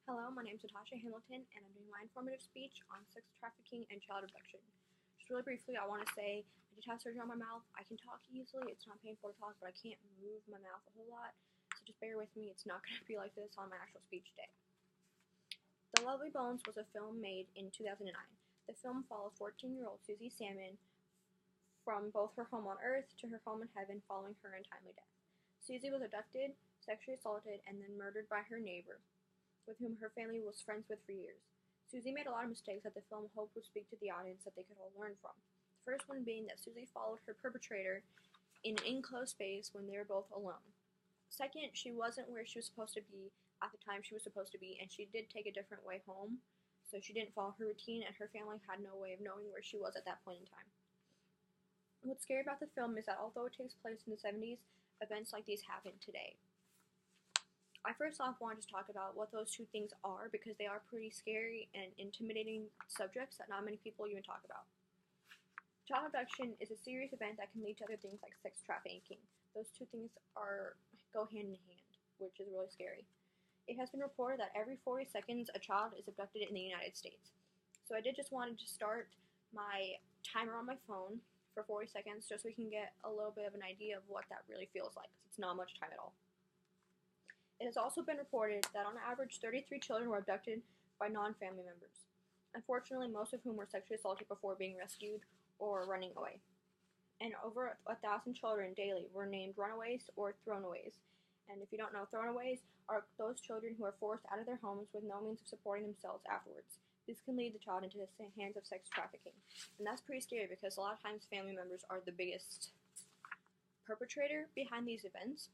Hello, my name is Natasha Hamilton, and I'm doing my informative speech on sex trafficking and child abduction. Just really briefly, I want to say I did have surgery on my mouth. I can talk easily. It's not painful to talk, but I can't move my mouth a whole lot. So just bear with me. It's not going to be like this on my actual speech day. The Lovely Bones was a film made in 2009. The film follows 14-year-old Susie Salmon from both her home on Earth to her home in heaven following her untimely death. Susie was abducted, sexually assaulted, and then murdered by her neighbor, with whom her family was friends with for years. Susie made a lot of mistakes that the film hoped would speak to the audience that they could all learn from. The first one being that Susie followed her perpetrator in an enclosed space when they were both alone. Second, she wasn't where she was supposed to be at the time she was supposed to be, and she did take a different way home, so she didn't follow her routine, and her family had no way of knowing where she was at that point in time. What's scary about the film is that although it takes place in the 70s, events like these happen today. I first off wanted to talk about what those two things are because they are pretty scary and intimidating subjects that not many people even talk about. Child abduction is a serious event that can lead to other things like sex trafficking. Those two things go hand in hand, which is really scary. It has been reported that every 40 seconds a child is abducted in the United States. So I did just wanted to start my timer on my phone for 40 seconds just so we can get a little bit of an idea of what that really feels like, because it's not much time at all. It has also been reported that on average 33 children were abducted by non-family members, unfortunately most of whom were sexually assaulted before being rescued or running away. And over 1,000 children daily were named runaways or throwaways. And if you don't know, throwaways are those children who are forced out of their homes with no means of supporting themselves afterwards. This can lead the child into the hands of sex trafficking. And that's pretty scary because a lot of times family members are the biggest perpetrator behind these events.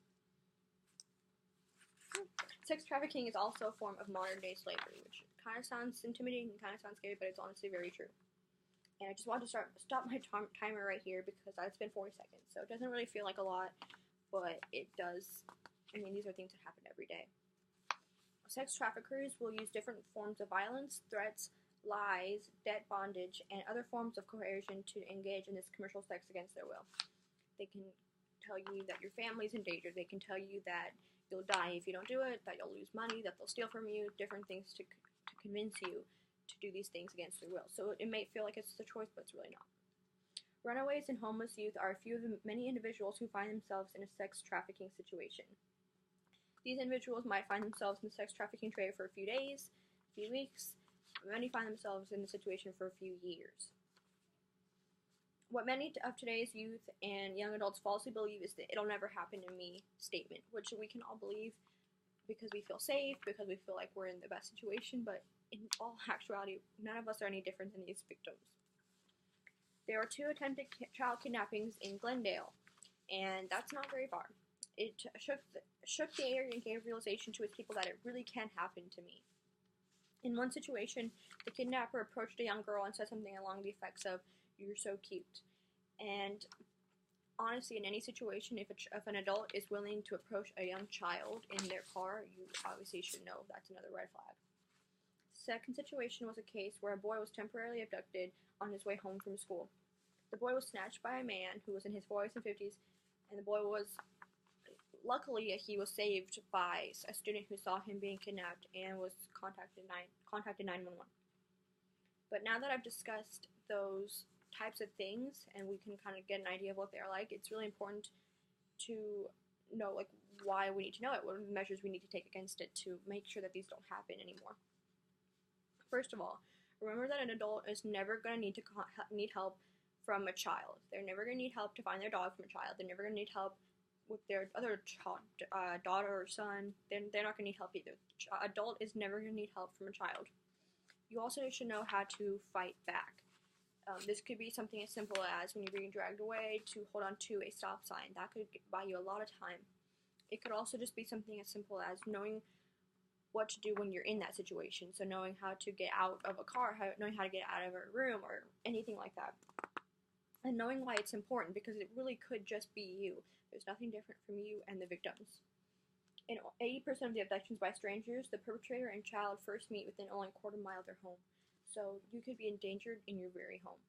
Sex trafficking is also a form of modern-day slavery, which kind of sounds intimidating and kind of sounds scary, but it's honestly very true. And I just wanted to stop my timer right here because it's been 40 seconds, so it doesn't really feel like a lot, but it does. I mean, these are things that happen every day. Sex traffickers will use different forms of violence, threats, lies, debt bondage, and other forms of coercion to engage in this commercial sex against their will. They can tell you that your family's in danger. They can tell you that you'll die if you don't do it, that you'll lose money, that they'll steal from you, different things to convince you to do these things against their will. So it may feel like it's a choice, but it's really not. Runaways and homeless youth are a few of the many individuals who find themselves in a sex trafficking situation. These individuals might find themselves in the sex trafficking trade for a few days, a few weeks. Many find themselves in the situation for a few years. What many of today's youth and young adults falsely believe is the "it'll never happen to me" statement, which we can all believe because we feel safe, because we feel like we're in the best situation, but in all actuality, none of us are any different than these victims. There are 2 attempted child kidnappings in Glendale, and that's not very far. It shook the area and gave realization to its people that it really can happen to me. In one situation, the kidnapper approached a young girl and said something along the effects of, "You're so cute." And honestly, in any situation, if an adult is willing to approach a young child in their car, you obviously should know that's another red flag. Second situation was a case where a boy was temporarily abducted on his way home from school. The boy was snatched by a man who was in his 40s and 50s, and the boy was, luckily, he was saved by a student who saw him being kidnapped and was contacted 911. But now that I've discussed those types of things and we can kind of get an idea of what they're like, it's really important to know why we need to know it, what are the measures we need to take against it to make sure that these don't happen anymore. First of all, remember that an adult is never going to need help from a child. They're never going to need help to find their dog from a child. They're never going to need help with their other daughter or son. They're not going to need help either. Adult is never going to need help from a child. You also should know how to fight back. This could be something as simple as when you're being dragged away to hold on to a stop sign. That could buy you a lot of time. It could also just be something as simple as knowing what to do when you're in that situation. So knowing how to get out of a car, knowing how to get out of a room or anything like that. And knowing why it's important, because it really could just be you. There's nothing different from you and the victims. In 80% of the abductions by strangers, the perpetrator and child first meet within only a quarter mile of their home. So you could be endangered in your very home.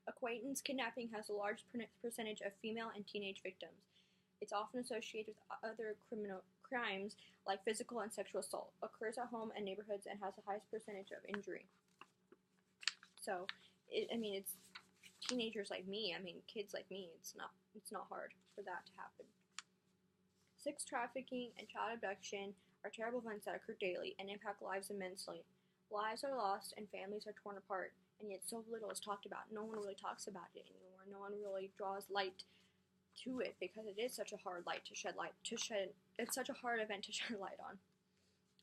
Acquaintance kidnapping has a large percentage of female and teenage victims. It's often associated with other crimes like physical and sexual assault, occurs at home and neighborhoods, and has the highest percentage of injury. So, it's teenagers like me. Kids like me. It's not hard for that to happen. Sex trafficking and child abduction are terrible events that occur daily and impact lives immensely. Lives are lost and families are torn apart, and yet so little is talked about. No one really talks about it anymore. No one really draws light to it because it is such a hard light to shed light to shed. It's such a hard event to shed light on.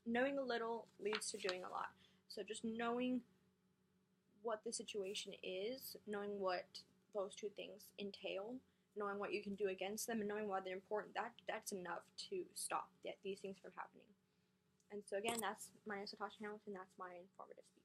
Knowing a little leads to doing a lot. So just knowing what the situation is, knowing what those two things entail, knowing what you can do against them, and knowing why they're important, that's enough to stop these things from happening. And so again, that's my name is Natasha Hamilton. That's my informative speech.